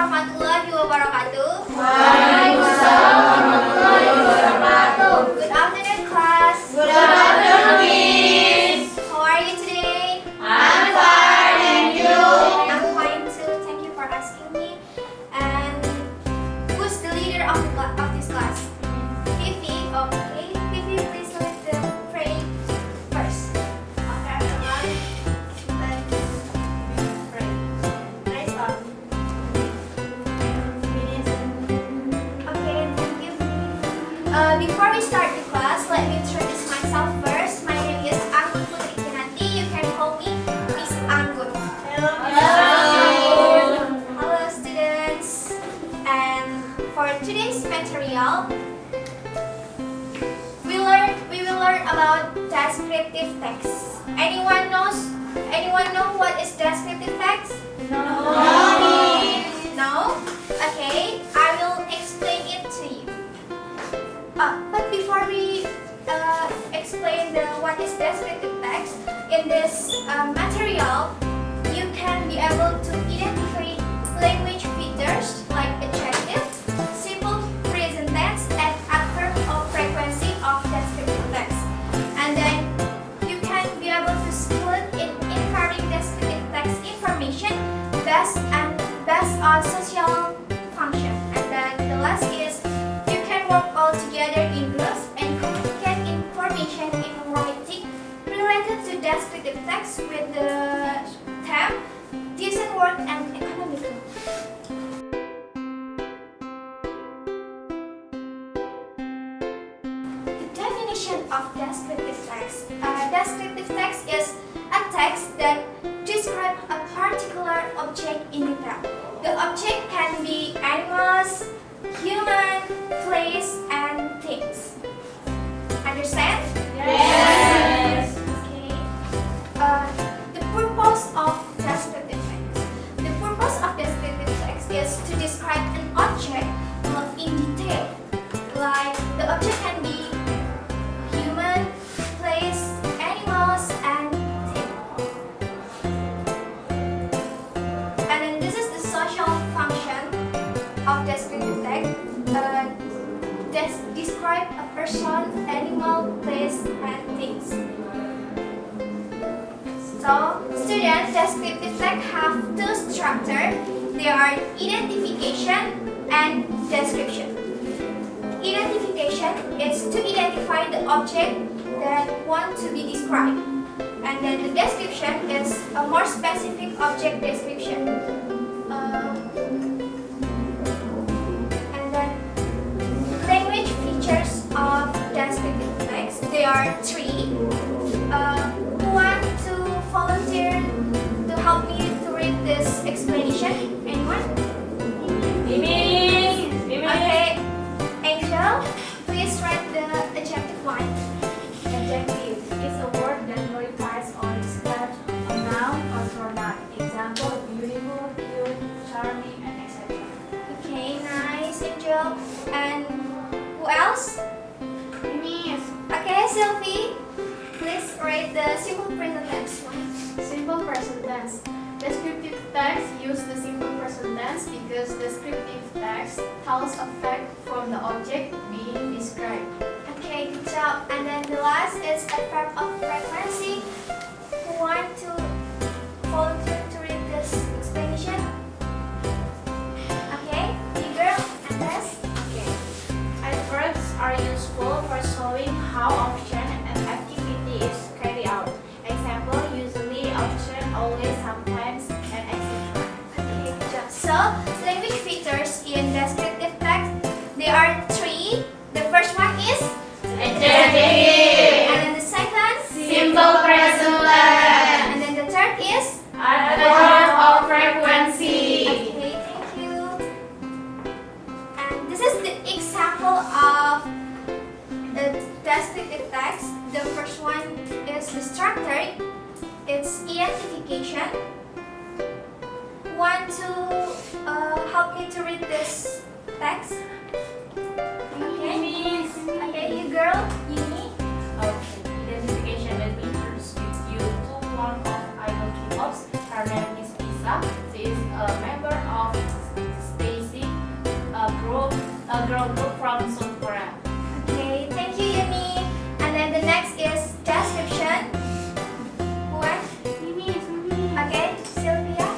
warahmatullahi wabarakatuh. Waalaikumsalam warahmatullahi wabarakatuh. Good afternoon, class. Good afternoon, Miss. How are you today? I'm fine, and you? I'm fine too. Thank you for asking me. And who's the leader of this class? Fifi. Okay. Fifi, please lead the prayer first. Okay, everyone. Let's pray. Let's start. Okay, thank you. Before we start the class, let me introduce myself first. My name is Anggun Putri Kinanti. You can call me Miss Anggun. Hello, students. And for today's material, we will learn about descriptive text. Anyone know what is descriptive text? No. No? Okay, I will explain it to you. But before we explain what is descriptive text, in this material, you can be able to identify language features like adjective, simple present tense, and adverb of frequency of descriptive text. And then you can be able to skill in inferring descriptive text information based on social function. And then the last is you can work all together in groups and communicate information in writing related to descriptive text with the theme decent work and economical. The definition of descriptive text. Descriptive text is a text that describes a particular object in detail. The object can be animals, human, place, and things. Understand? Yes. Okay. The purpose of descriptive text. The purpose of descriptive text is to describe an object in detail. Like the object can be human, place, animals, and things. And then this is the social function of descriptive text. Describe a person, animal, place, and things. So, students, descriptive text have two structures. They are identification and description. Identification is to identify the object that want to be described. And then the description is a more specific object description. And then language features of descriptive text. There are three. Who want to volunteer to help me to read this explanation? Anyone? Miss. Okay. Angel, please write the adjective line. Adjective is a word that modifies or describes a noun or pronoun. Example: beautiful, cute, charming, and etc. Okay, nice, Angel. And who else? Miss. Okay, Sylvie, please write the simple present tense one. Simple present tense. Descriptive text use the simple present tense because descriptive text tells a fact from the object being described. Okay, good job. And then the last is adverb of frequency. Who want to volunteer to read this explanation? Okay, you girl, and this. Okay. Adverbs are useful for showing how often an activity is carried out. Example: usually, often, always, sometimes, and etc. Okay, good job. So, language features in descriptive text, there are three. The first one is, Adjective. and then the second, Simple present tense. and then the third is. Adverb of frequency. Okay, thank you. And this is the example of the descriptive text. The first one is the structure. It's identification. Want to help me to read this text? Okay. Miss. Okay, you girl, Yuni. Okay. Identification. Let me introduce you to one of idol K-pop's. Her name is Lisa. She is a member of a girl group from South Korea. Okay, thank you, Yumi. And then the next is description. What? Okay, Sylvia.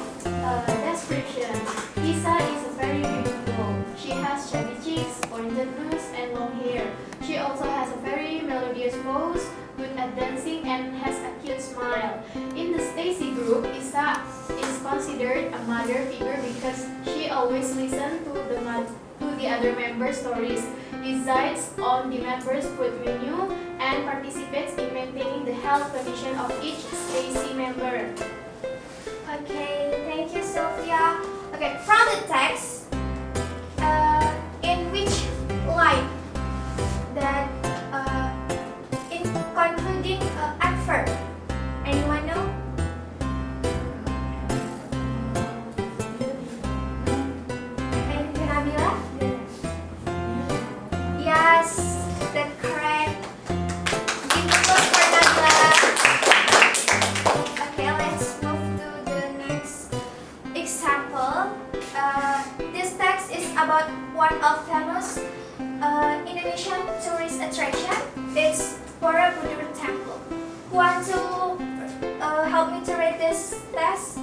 Description. Lisa is very beautiful. She has chubby cheeks, pointed nose, and long hair. She also has a very melodious voice, good at dancing, and has a cute smile. In the Stacy group, Lisa is considered a mother figure because she always listens to the other members' stories, decides on the members' food menu, and participates in maintaining the health condition of each Stacy member. Okay, thank you, Sophia. Okay, from the text, in which line that in concluding adverb? Anyone know? And Nabila? Yes, that's correct. Give applause for Nabila. Okay, let's move to the next example. This text is about one of famous Indonesian tourist attraction. It's Borobudur Temple. Who want to help me to read this text?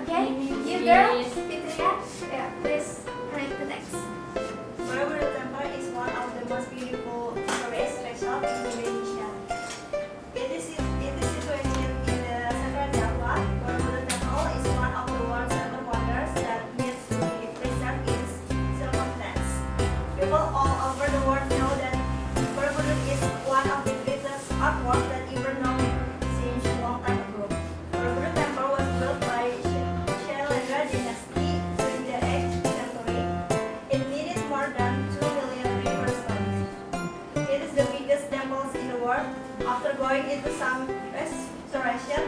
Okay, you girl, Fitria. Yeah, please read the text. Borobudur Temple is one of the most beautiful tourist attractions in Indonesia. It is situated in the central Java. Borobudur Temple is one of the world's 7 wonders that needs to be preserved in circumstance. People all over the world know that Borobudur is one of the greatest artwork that ever known since a long time ago. Borobudur Temple was built by Shailendra dynasty during the 8th century. It needed more than 2 million river stones. It is the biggest temple in the world. After going into some restoration,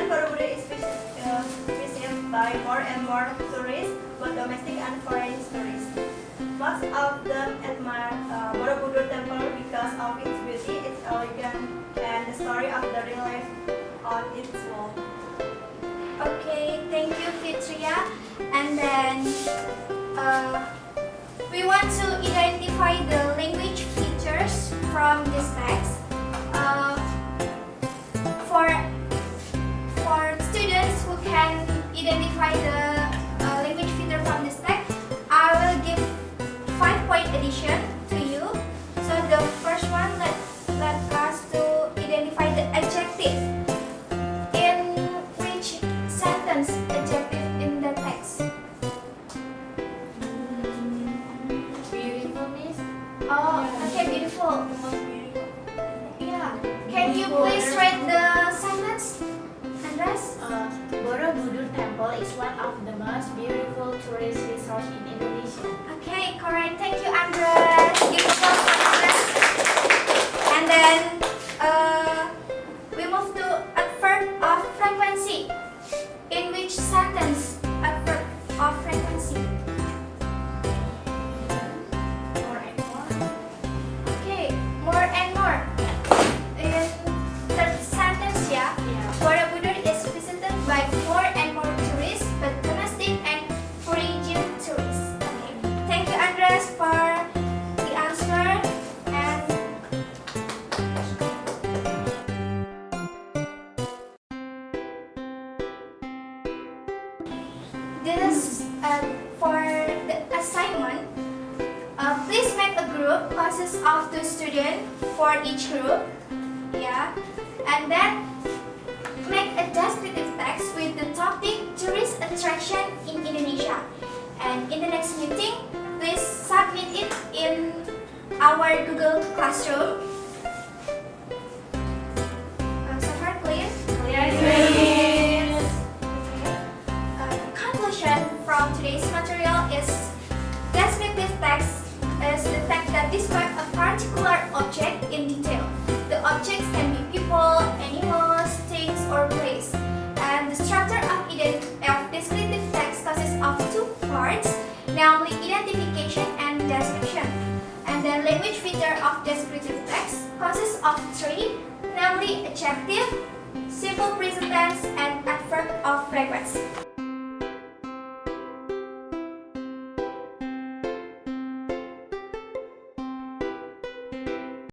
Borobudur is visited by more and more tourists, both domestic and foreign tourists. Most of them admire Borobudur Temple because of its beauty, its elegance, and the story of the relief on its wall. Okay, thank you, Fitria. And then we want to identify the language features from this text. For students who can identify the language feature from this text, I will give 5-point addition to you. So the first one, let us to identify the adjective. In which sentence adjective in the text? Beautiful, miss. Oh, okay, beautiful. Yeah. Can you please read the sentence, Andres? Borobudur Temple is one of the most beautiful tourist resorts in Indonesia. Okay, correct. Thank you, Andres. Give applause for Andres. And then we move to adverb of frequency. In which sentence adverb of frequency? More and more. Okay, more and more. In third sentence, yeah. Borobudur is visited by more and more tourists, but domestic and foreign tourists. Okay. Thank you, Andres, for the answer. And this for the assignment. Please make a group consists of 2 students for each group. Yeah, and then make a descriptive text with the topic tourist attraction in Indonesia. And in the next meeting, please submit it in our Google Classroom. So far clear? Conclusion from today's material is descriptive text is the text that describes a particular object in detail. The objects can be people, animals, things, or place. And the structure of descriptive text consists of 2 parts, namely identification and description. And the language feature of descriptive text consists of 3, namely adjective, simple present tense, and adverb of frequency.